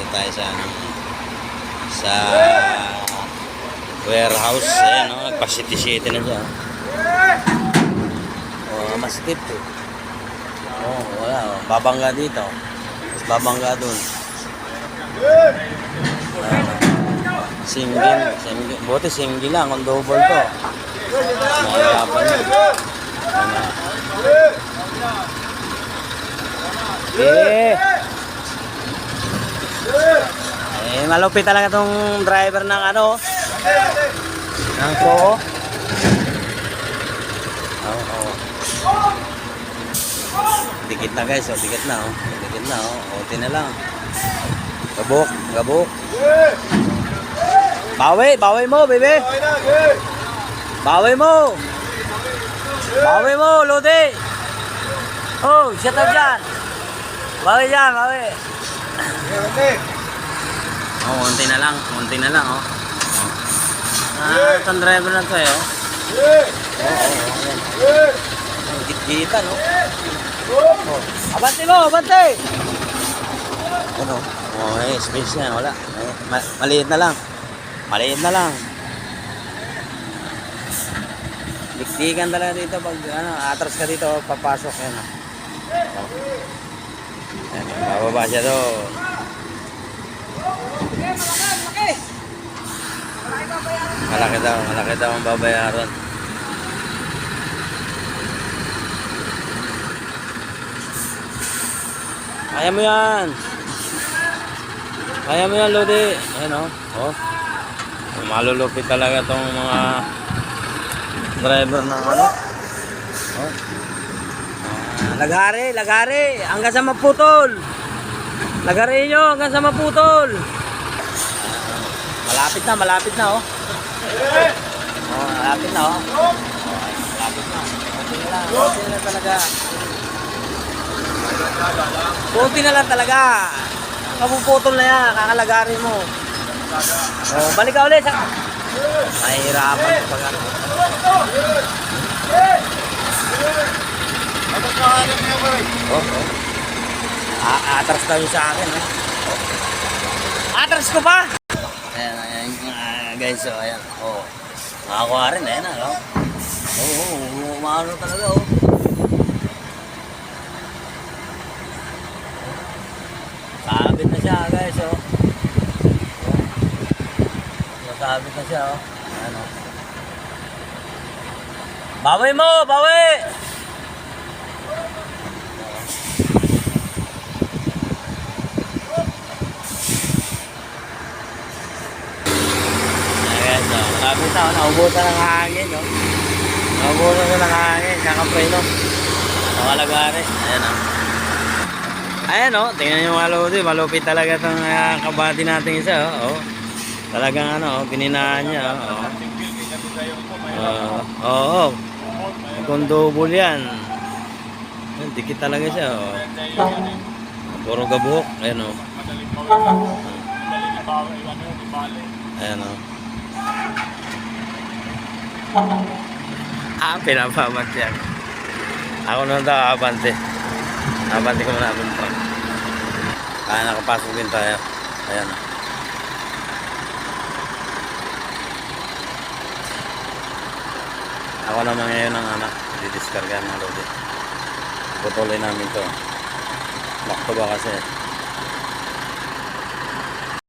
tayo sa ano, sa warehouse. Ayan, oh, nagpa-city-city na siya. Oh, masikip eh. Oh, wala. Oh. Babangga dito. Tapos babangga dun. Single. Buti single lang. Kung double to. Mahirapan yun. Malupit talaga tong driver ng ano. Ng Toho. Dikit na guys, oh, dikit na, oh. Dikit na, oh. Ote na lang. Gabok. Bawi mo, bebe. Bawi mo, Lodi. Oh, shut up dyan. Bawi. Oh, konti na lang, oh. Itong driver na to, eh, oh. Ayan. Git-gitan, oh. Abante! Ano? Oh, space yan, wala. Maliit na lang. Diktikan talaga dito pag ano, atras ka dito, papasok yan. Oh. Yan, bababa siya doon. Malaki daw ang babayaran. Kaya mo yan, Lodi. Ayan, oh. Malulupit talaga tong mga driver ng ano. Oh. Lagari. Hanggang sa maputol. Lagari nyo hanggang sa maputol. Malapit na, oh. Oh, malapit na, oh. Konti na lang talaga. Konti na lang talaga. Mapuputol na yan, kakalagari mo. Oh, balik ka ulit. Mahirapan pag ano. Oh. Atras daw yun sa akin, eh. Atras ko pa! Ayan, guys, oh, ayan. Oh. Nakakuha rin, ayan, oh. Umaano talaga, oh. Sabit na siya, guys, oh. Sabit na siya, oh. Ano? Bawi mo! Malapit na, naubusan ng hangin, no? Naubusan ko ng hangin, kakapreno. Nakalagari, ayan, o. Ayan, o, tingnan nyo mga Lodi, malupit talaga itong kabady natin isa, o. Talagang ano, pininaan niya, o. Oo, kung double yan. Dikit talaga siya, o. Puro gabuhok, ayan, o. Ayan, o. Pinapamat yan. Ako naman daw abante ko muna abang truck. Nakapasok din tayo. Ayan. Ako naman ngayon ang anak. Didiskargan mga Lodi. Putulin namin to. Makto ba kasi